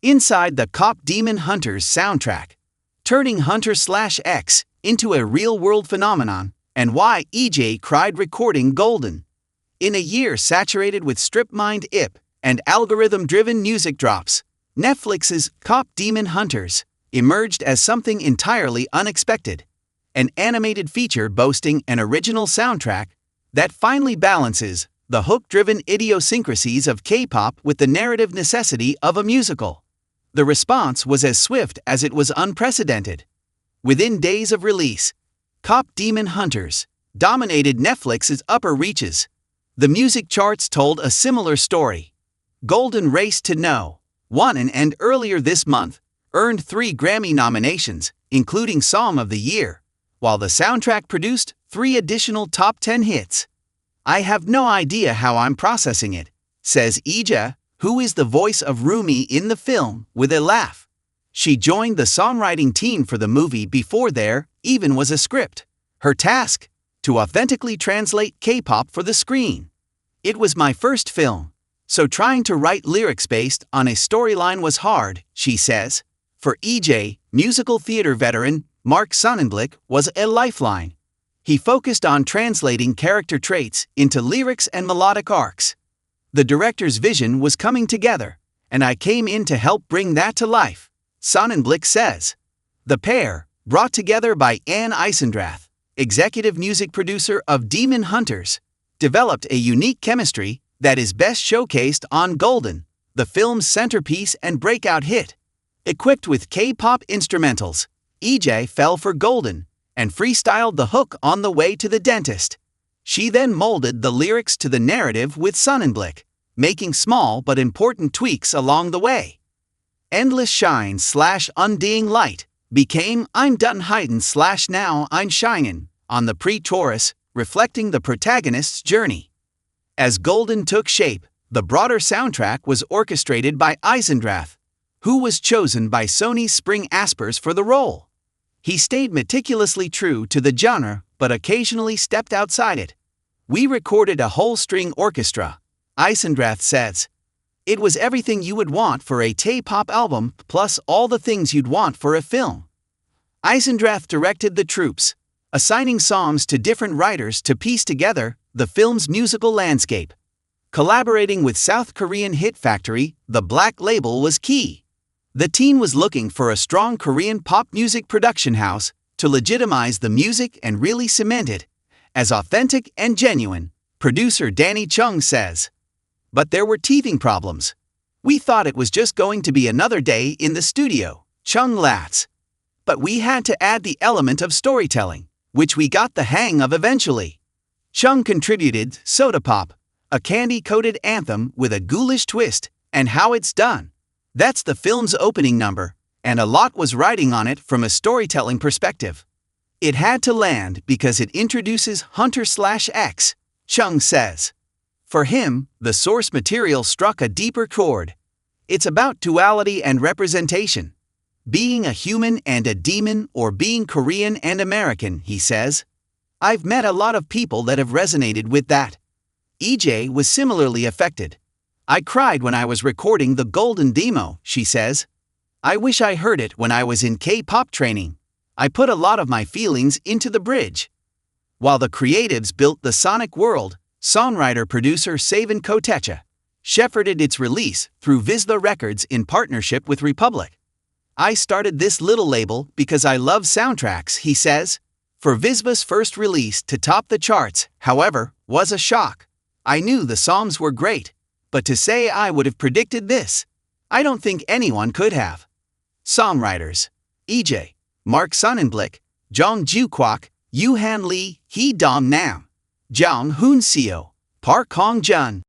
Inside the Kpop Demon Hunters soundtrack, turning Hunter/X into a real-world phenomenon, and why Ejae cried recording Golden. In a year saturated with strip-mined IP and algorithm-driven music drops, Netflix's Kpop Demon Hunters emerged as something entirely unexpected, an animated feature boasting an original soundtrack that finally balances the hook-driven idiosyncrasies of K-pop with the narrative necessity of a musical. The response was as swift as it was unprecedented. Within days of release, Kpop Demon Hunters dominated Netflix's upper reaches. The music charts told a similar story. Golden raced to No. 1 and earlier this month earned 3 Grammy nominations, including Song of the Year, while the soundtrack produced 3 additional top 10 hits. "I have no idea how I'm processing it," says Ejae, who is the voice of Rumi in the film, with a laugh. She joined the songwriting team for the movie before there even was a script. Her task? To authentically translate K-pop for the screen. "It was my first film, so trying to write lyrics based on a storyline was hard," she says. For Ejae, musical theater veteran Mark Sonnenblick was a lifeline. He focused on translating character traits into lyrics and melodic arcs. "The director's vision was coming together, and I came in to help bring that to life," Sonnenblick says. The pair, brought together by Anne Eisendrath, executive music producer of Demon Hunters, developed a unique chemistry that is best showcased on Golden, the film's centerpiece and breakout hit. Equipped with K-pop instrumentals, Ejae fell for Golden and freestyled the hook on the way to the dentist. She then molded the lyrics to the narrative with Sonnenblick, making small but important tweaks along the way. "Endless Shine/Undying Light" became "I'm Done Hidin'/Now I'm Shinin'" on the pre-chorus, reflecting the protagonist's journey. As Golden took shape, the broader soundtrack was orchestrated by Eisendrath, who was chosen by Sony's Spring Aspers for the role. He stayed meticulously true to the genre but occasionally stepped outside it. "We recorded a whole string orchestra," Eisendrath says. "It was everything you would want for a K-pop album plus all the things you'd want for a film." Eisendrath directed the troops, assigning songs to different writers to piece together the film's musical landscape. Collaborating with South Korean hit factory, the Black Label was key. The team was looking for a strong Korean pop music production house to legitimize the music and really cement it as authentic and genuine, producer Danny Chung says. "But there were teething problems. We thought it was just going to be another day in the studio," Chung laughs. "But we had to add the element of storytelling, which we got the hang of eventually." Chung contributed Soda Pop, a candy-coated anthem with a ghoulish twist, and How It's Done. That's the film's opening number, and a lot was riding on it from a storytelling perspective. "It had to land because it introduces Hunter/X, Chung says. For him, the source material struck a deeper chord. It's about duality and representation. Being a human and a demon, or being Korean and American, he says. "I've met a lot of people that have resonated with that." Ejae was similarly affected. "I cried when I was recording the Golden demo," she says. "I wish I heard it when I was in K-pop training. I put a lot of my feelings into the bridge." While the creatives built the sonic world, songwriter-producer Savan Kotecha shepherded its release through Visva Records in partnership with Republic. "I started this little label because I love soundtracks," he says. For Visva's first release to top the charts, however, was a shock. "I knew the songs were great, but to say I would have predicted this, I don't think anyone could have." Songwriters: Ejae, Mark Sonnenblick, Jong Ju Kwak, Yoo Han Lee, Hee Dong Nam, Jang Hoon Seo, Park Hong Jun.